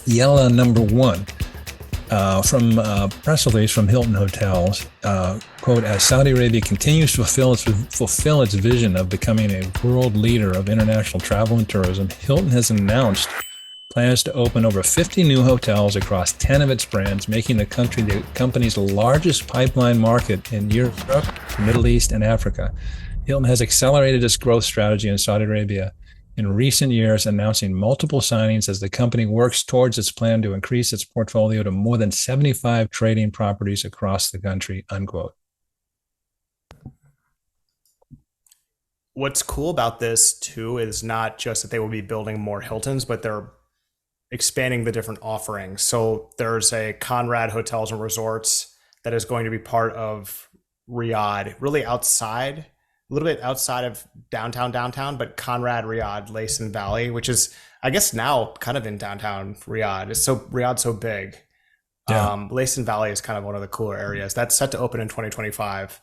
Yella number one. From press release from Hilton Hotels, quote, as Saudi Arabia continues to fulfill its vision of becoming a world leader of international travel and tourism, Hilton has announced plans to open over 50 new hotels across 10 of its brands, making the company's largest pipeline market in Europe, the Middle East, and Africa. Hilton has accelerated its growth strategy in Saudi Arabia in recent years, announcing multiple signings as the company works towards its plan to increase its portfolio to more than 75 trading properties across the country, unquote. What's cool about this too is not just that they will be building more Hiltons, but they're expanding the different offerings. So there's a Conrad Hotels and Resorts that is going to be part of Riyadh, really outside, a little bit outside of downtown, but Conrad Riyadh, Laysan Valley, which is, I guess now kind of in downtown Riyadh. Riyadh's so big. Yeah. Laysan Valley is kind of one of the cooler areas. That's set to open in 2025.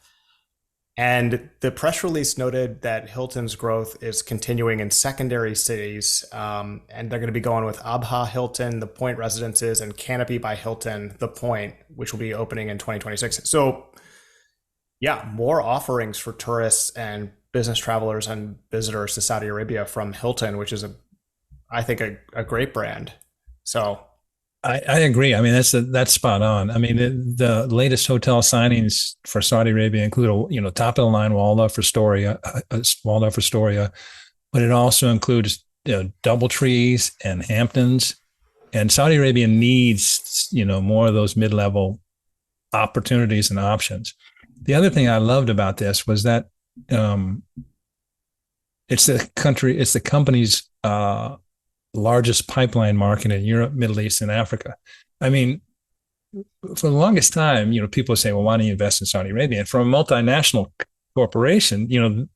And the press release noted that Hilton's growth is continuing in secondary cities, and they're going to be going with Abha Hilton, the Point Residences, and Canopy by Hilton, the Point, which will be opening in 2026. So yeah, more offerings for tourists and business travelers and visitors to Saudi Arabia from Hilton, which is I think a great brand. So I agree. I mean, that's spot on. I mean, the latest hotel signings for Saudi Arabia include top of the line Waldorf Astoria, but it also includes DoubleTrees and Hamptons, and Saudi Arabia needs more of those mid-level opportunities and options. The other thing I loved about this was that it's the company's largest pipeline market in Europe, Middle East, and Africa. I mean, for the longest time, people say, well, why don't you invest in Saudi Arabia? And from a multinational corporation,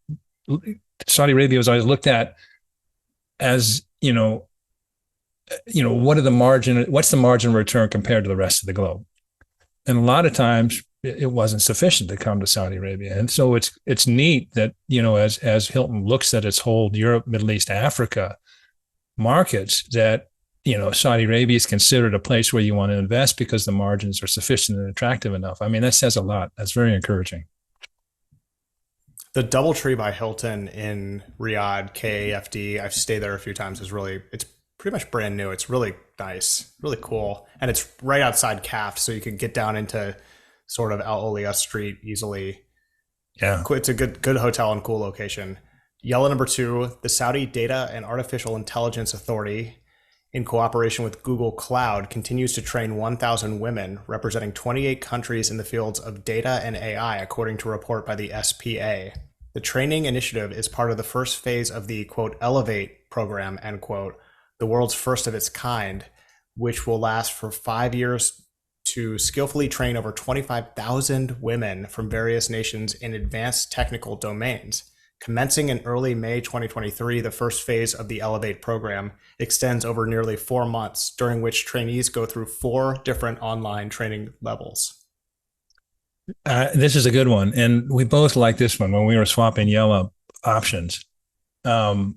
Saudi Arabia was always looked at as, what's the margin return compared to the rest of the globe? And a lot of times it wasn't sufficient to come to Saudi Arabia. And so it's neat that, as Hilton looks at its whole Europe, Middle East, Africa markets, that Saudi Arabia is considered a place where you want to invest because the margins are sufficient and attractive enough. I mean, that says a lot. That's very encouraging. The DoubleTree by Hilton in Riyadh, KAFD, I've stayed there a few times, it's pretty much brand new. It's really nice, really cool. And it's right outside CAFT, so you can get down into sort of Al Olia Street easily. Yeah. It's a good hotel and cool location. Yella number two, the Saudi Data and Artificial Intelligence Authority, in cooperation with Google Cloud, continues to train 1,000 women representing 28 countries in the fields of data and AI, according to a report by the SPA. The training initiative is part of the first phase of the, quote, Elevate program, end quote, the world's first of its kind, which will last for 5 years to skillfully train over 25,000 women from various nations in advanced technical domains. Commencing in early May 2023, the first phase of the Elevate program extends over nearly 4 months, during which trainees go through 4 different online training levels. This is a good one. And we both like this one when we were swapping Yella options. I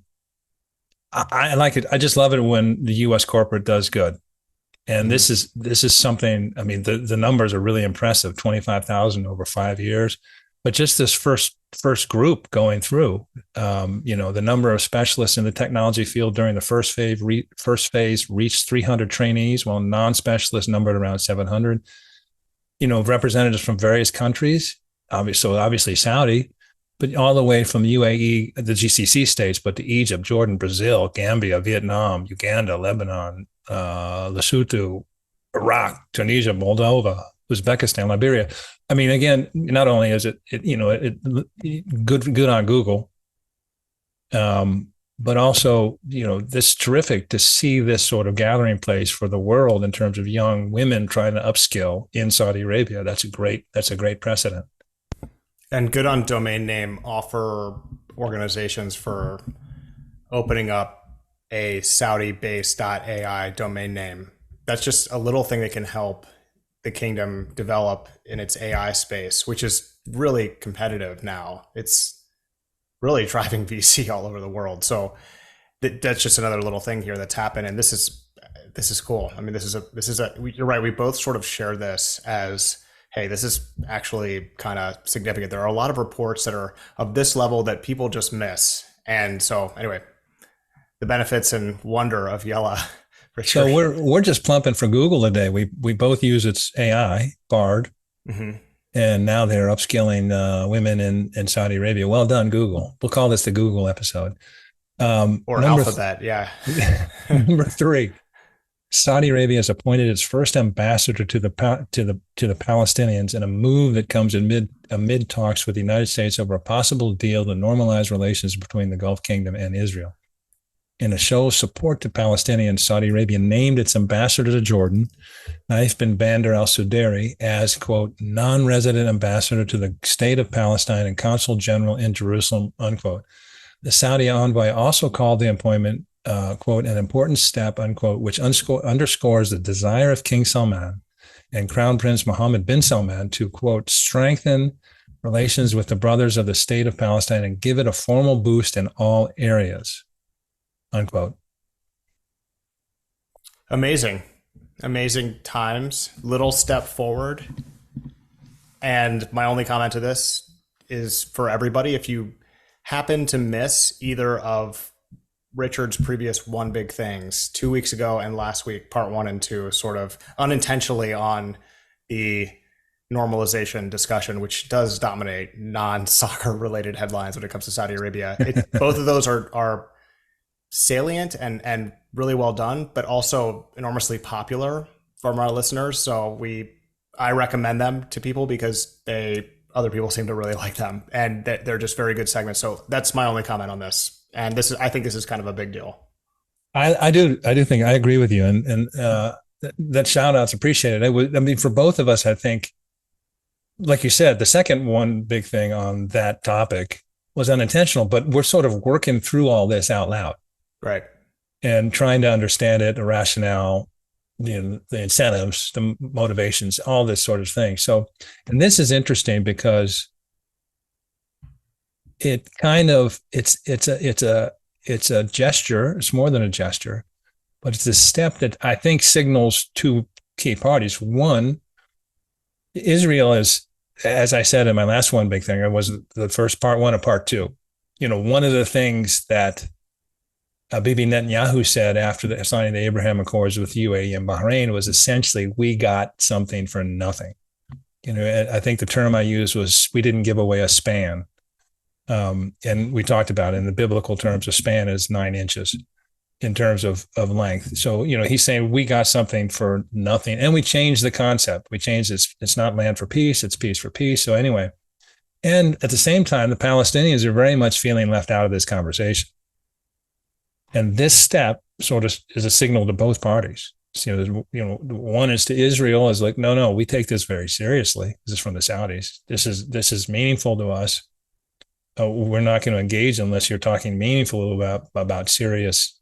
like it. I just love it when the U.S. corporate does good. And this is something, I mean, the numbers are really impressive, 25,000 over 5 years. But just this first group going through, the number of specialists in the technology field during the first phase reached 300 trainees, while non-specialists numbered around 700. Representatives from various countries, obviously Saudi, but all the way from UAE, the GCC states, but to Egypt, Jordan, Brazil, Gambia, Vietnam, Uganda, Lebanon, Lesotho, Iraq, Tunisia, Moldova, Uzbekistan, Liberia. I mean, again, not only is it good on Google, but also, this terrific to see this sort of gathering place for the world in terms of young women trying to upskill in Saudi Arabia. That's a great precedent. And good on domain name offer organizations for opening up a Saudi-based .ai domain name. That's just a little thing that can help the kingdom develop in its AI space, which is really competitive now. It's really driving VC all over the world. So that's just another little thing here that's happened. And this is this is cool. I mean, you're right. We both sort of share this as, hey, this is actually kind of significant. There are a lot of reports that are of this level that people just miss. And so anyway, the benefits and wonder of Yella. So Richard. we're just plumping for Google today. We both use its AI, Bard, Mm-hmm. and now they're upskilling women in Saudi Arabia. Well done, Google. We'll call this the Google episode. Or Alphabet, yeah. Number three, Saudi Arabia has appointed its first ambassador to the Palestinians in a move that comes amid talks with the United States over a possible deal to normalize relations between the Gulf Kingdom and Israel. In a show of support to Palestinians, Saudi Arabia named its ambassador to Jordan, Naif bin Bandar al-Sudairi, as, quote, non-resident ambassador to the state of Palestine and consul general in Jerusalem, unquote. The Saudi envoy also called the appointment, quote, an important step, unquote, which underscores the desire of King Salman and Crown Prince Mohammed bin Salman to, quote, strengthen relations with the brothers of the state of Palestine and give it a formal boost in all areas, unquote. Amazing times. Little step forward. And my only comment to this is for everybody, if you happen to miss either of Richard's previous One Big Things 2 weeks ago and last week, part 1 and 2, sort of unintentionally on the normalization discussion, which does dominate non-soccer related headlines when it comes to Saudi Arabia. Both of those are salient and really well done, but also enormously popular from our listeners. So I recommend them to people because other people seem to really like them, and they're just very good segments. So that's my only comment on this. And I think this is kind of a big deal. I do think I agree with you, and that shout out's appreciated. I mean, for both of us, I think, like you said, the second One Big Thing on that topic was unintentional, but we're sort of working through all this out loud. Right. And trying to understand it, the rationale, the incentives, the motivations, all this sort of thing. So, and this is interesting because it kind of, it's a gesture. It's more than a gesture, but it's a step that I think signals two key parties. One, Israel is, as I said in my last One Big Thing, it was the first part 1 and part 2. One of the things that Bibi Netanyahu said after signing the Abraham Accords with UAE and Bahrain was essentially, we got something for nothing. I think the term I used was, we didn't give away a span. And we talked about it in the biblical terms, a span is 9 inches in terms of length. So, he's saying we got something for nothing. And we changed the concept. We changed it's not land for peace, it's peace for peace. So anyway, and at the same time, the Palestinians are very much feeling left out of this conversation. And this step sort of is a signal to both parties. So, one is to Israel is like, no, we take this very seriously. This is from the Saudis. This is meaningful to us. We're not going to engage unless you're talking meaningful about serious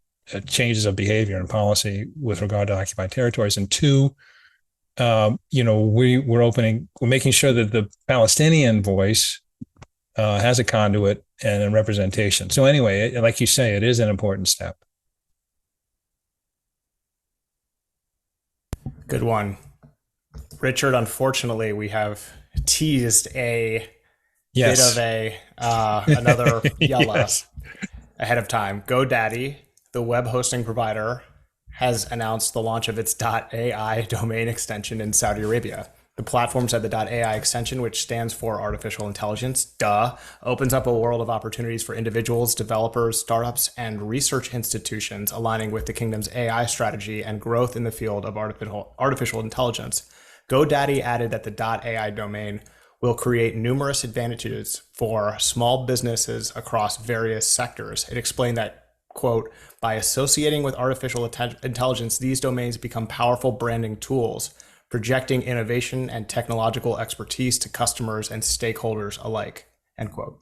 changes of behavior and policy with regard to occupied territories. And two, we're making sure that the Palestinian voice has a conduit and a representation. So anyway, like you say, it is an important step. Good one. Richard, unfortunately, we have teased a bit of another Yalla ahead of time. GoDaddy, the web hosting provider, has announced the launch of its .ai domain extension in Saudi Arabia. The platform said the .ai extension, which stands for artificial intelligence, opens up a world of opportunities for individuals, developers, startups, and research institutions aligning with the kingdom's AI strategy and growth in the field of artificial intelligence. GoDaddy added that the .ai domain will create numerous advantages for small businesses across various sectors. It explained that, quote, by associating with artificial intelligence, these domains become powerful branding tools, projecting innovation and technological expertise to customers and stakeholders alike, end quote.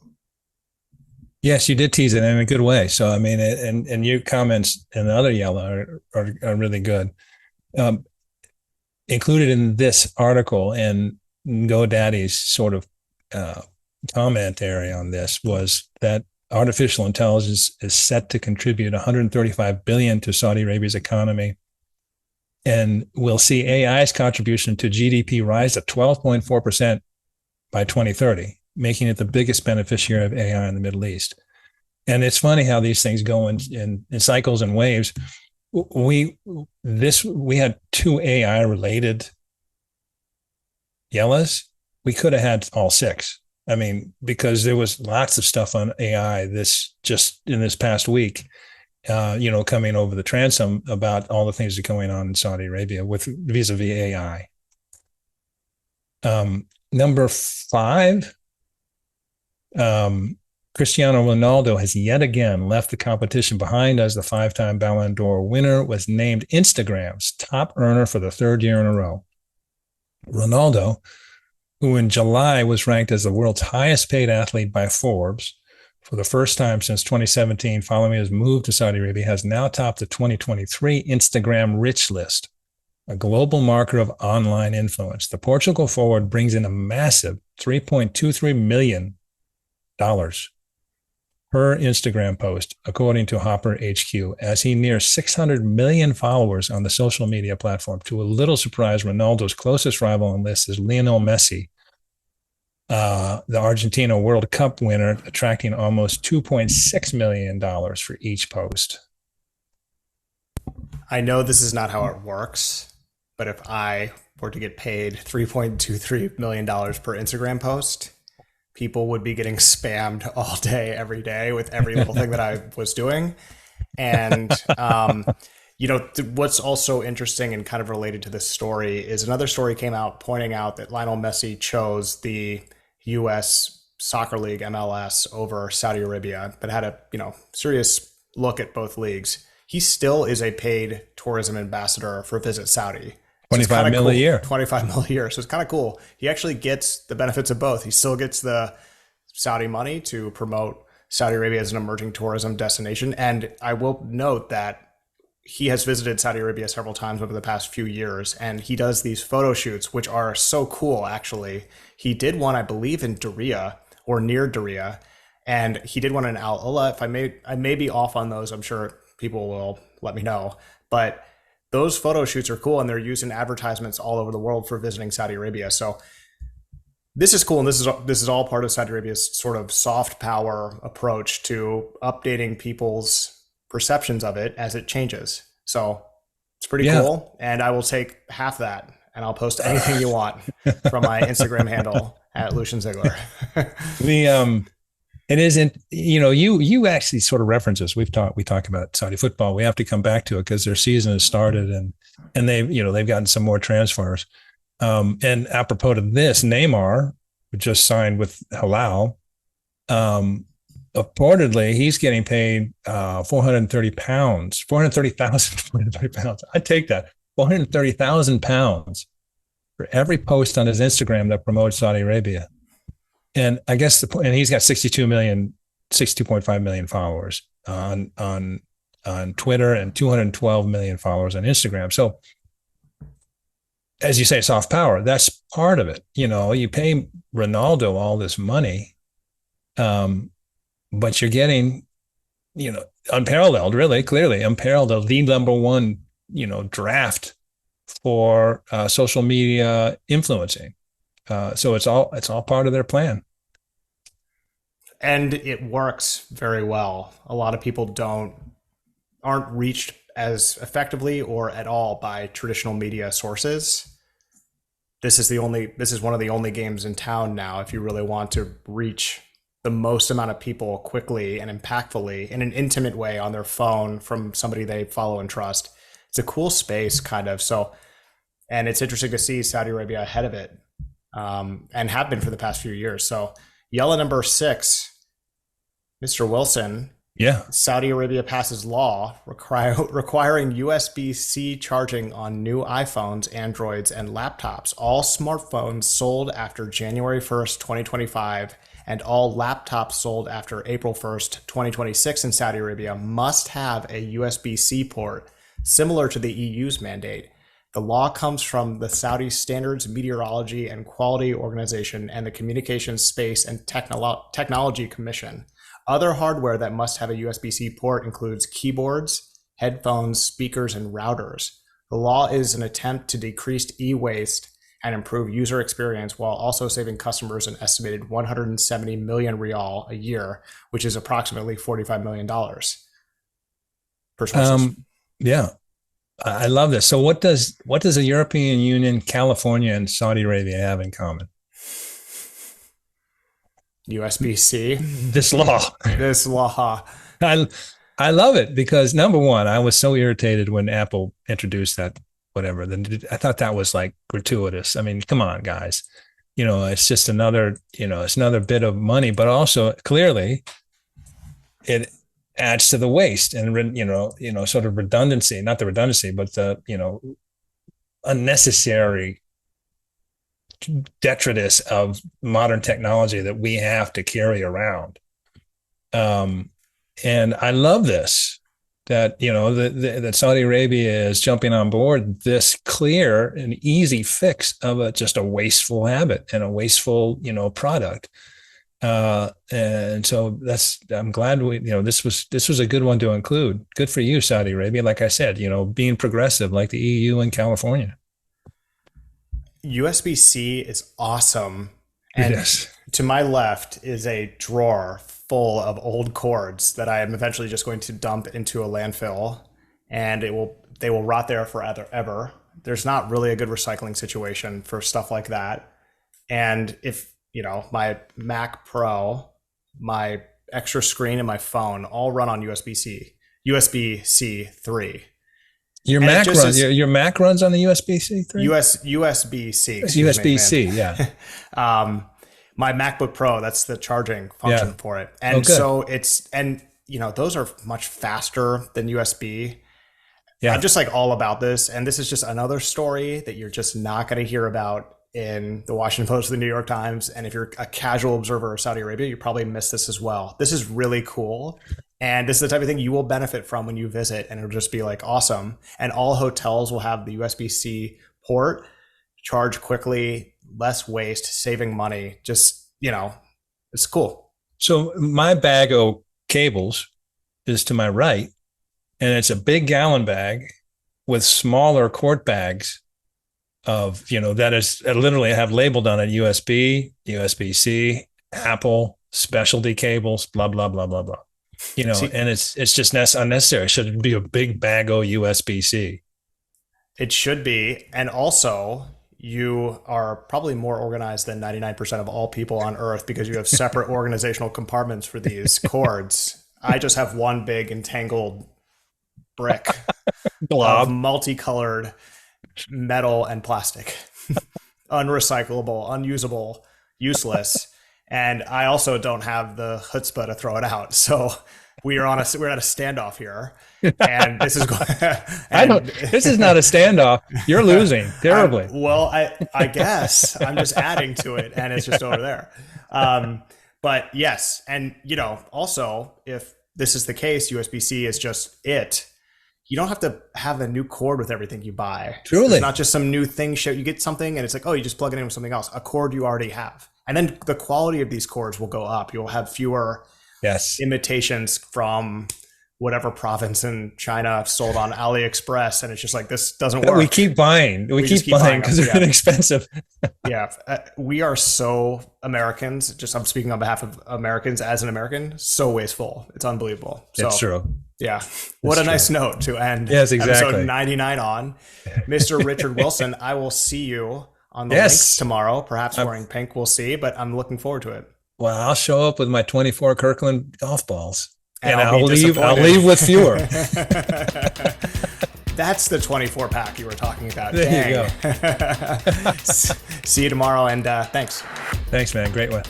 Yes, you did tease it in a good way. So, I mean, and your comments and the other Yalla are really good. Included in this article and GoDaddy's sort of commentary on this was that artificial intelligence is set to contribute $135 billion to Saudi Arabia's economy And we'll see AI's contribution to GDP rise to 12.4% by 2030, making it the biggest beneficiary of AI in the Middle East. And it's funny how these things go in cycles and waves. We had two AI related Yellas. We could have had all six. I mean, because there was lots of stuff on AI just in this past week, coming over the transom about all the things that are going on in Saudi Arabia with vis-a-vis AI. Number 5, Cristiano Ronaldo has yet again left the competition behind as the 5-time Ballon d'Or winner was named Instagram's top earner for the 3rd year in a row. Ronaldo, who in July was ranked as the world's highest paid athlete by Forbes for the first time since 2017 following his move to Saudi Arabia, has now topped the 2023 Instagram Rich List, a global marker of online influence. The Portugal forward brings in a massive $3.23 million per Instagram post, according to Hopper HQ, as he nears 600 million followers on the social media platform. To a little surprise, Ronaldo's closest rival on this is Lionel Messi, the Argentina World Cup winner, attracting almost $2.6 million for each post. I know this is not how it works, but if I were to get paid $3.23 million per Instagram post, people would be getting spammed all day, every day with every little thing that I was doing. And, what's also interesting and kind of related to this story is another story came out pointing out that Lionel Messi chose the U.S. Soccer League, MLS, over Saudi Arabia, but had a, serious look at both leagues. He still is a paid tourism ambassador for Visit Saudi. 25 mil a year. 25 mil a year. So it's kind of cool. He actually gets the benefits of both. He still gets the Saudi money to promote Saudi Arabia as an emerging tourism destination. And I will note that he has visited Saudi Arabia several times over the past few years, and he does these photo shoots, which are so cool, actually. He did one, I believe, in Diriyah or near Diriyah, and he did one in Al Ula. If I may be off on those, I'm sure people will let me know. But those photo shoots are cool, and they're used in advertisements all over the world for visiting Saudi Arabia. So this is cool, and this is all part of Saudi Arabia's sort of soft power approach to updating people's perceptions of it as it changes. So it's pretty cool, and I will take half that, and I'll post anything you want from my Instagram handle at Lucian Ziegler. It isn't, you actually sort of reference this. We talk about Saudi football. We have to come back to it because their season has started, and they've gotten some more transfers. And apropos to this, Neymar, who just signed with Halal, reportedly he's getting paid 430 pounds, 430,000 pounds. I take that, 430,000 pounds for every post on his Instagram that promotes Saudi Arabia. And I guess and he's got 62.5 million followers on Twitter and 212 million followers on Instagram. So, as you say, soft power, that's part of it. You pay Ronaldo all this money, but you're getting, unparalleled, really, clearly unparalleled, the number one, draft for social media influencing. So it's all part of their plan. And it works very well. A lot of people aren't reached as effectively or at all by traditional media sources. This is one of the only games in town now if you really want to reach the most amount of people quickly and impactfully in an intimate way on their phone from somebody they follow and trust. It's a cool space, kind of. So, and it's interesting to see Saudi Arabia ahead of it. And have been for the past few years. So Yella number 6, Mr. Wilson. Yeah. Saudi Arabia passes law requiring USB-C charging on new iPhones, Androids, and laptops. All smartphones sold after January 1st, 2025, and all laptops sold after April 1st, 2026 in Saudi Arabia must have a USB-C port, similar to the EU's mandate. The law comes from the Saudi Standards Meteorology and Quality Organization and the Communications, Space, and Technology Commission. Other hardware that must have a USB-C port includes keyboards, headphones, speakers, and routers. The law is an attempt to decrease e-waste and improve user experience while also saving customers an estimated 170 million rial a year, which is approximately $45 million per sources. Yeah, I love this. So what does the European Union, California, and Saudi Arabia have in common? USB-C. This law. This law. I I love it because number one, I was so irritated when Apple introduced that whatever. Then I thought that was like gratuitous. I mean, come on, guys. It's just another, it's another bit of money, but also clearly it adds to the waste and sort of redundancy, not the redundancy, but the unnecessary detritus of modern technology that we have to carry around. And I love this, that that Saudi Arabia is jumping on board this clear and easy fix of just a wasteful habit and a wasteful product. And so I'm glad this was a good one to include. Good for you, Saudi Arabia. Like I said, being progressive like the EU and California. USB-C is awesome. And yes. To my left is a drawer full of old cords that I am eventually just going to dump into a landfill, and they will rot there forever. There's not really a good recycling situation for stuff like that. And if my Mac Pro, my extra screen, and my phone all run on USB-C 3. Your Mac runs. Your Mac runs on the USB-C 3. USB-C. USB-C. Yeah. My MacBook Pro, that's the charging function for it, and so those are much faster than USB. Yeah. I'm just like all about this, and this is just another story that you're just not going to hear about in the Washington Post or the New York Times. And if you're a casual observer of Saudi Arabia, you probably missed this as well. This is really cool. And this is the type of thing you will benefit from when you visit, and it'll just be like awesome. And all hotels will have the USB-C port, charge quickly, less waste, saving money. Just, it's cool. So my bag of cables is to my right, and it's a big gallon bag with smaller quart bags of, that literally have labeled on it USB, USB-C, Apple, specialty cables, blah, blah, blah, blah, blah. And it's just unnecessary. Should it be a big bag of USB-C? It should be. And also, you are probably more organized than 99% of all people on Earth because you have separate organizational compartments for these cords. I just have one big entangled brick blob of multicolored metal and plastic, unrecyclable, unusable, useless. And I also don't have the chutzpah to throw it out. So we're at a standoff here, and this is going. This is not a standoff. You're losing terribly. I guess I'm just adding to it, and it's just over there. But yes, and also if this is the case, USB-C is just it. You don't have to have a new cord with everything you buy. Truly, it's not just some new thing. You get something, and it's like, oh, you just plug it in with something else. A cord you already have. And then the quality of these cords will go up. You'll have fewer imitations from whatever province in China sold on AliExpress. And it's just like, this doesn't work. We keep buying. We keep buying because they're inexpensive. Yeah. We are so Americans, I'm speaking on behalf of Americans as an American, so wasteful. It's unbelievable. It's true. Yeah. What a nice note to end episode 99 on. Mr. Richard Wilson, I will see you on the links tomorrow, perhaps wearing pink, we'll see, but I'm looking forward to it. Well, I'll show up with my 24 Kirkland golf balls, and I'll leave with fewer. That's the 24 pack you were talking about. There you go. See you tomorrow, and thanks. Thanks, man. Great one.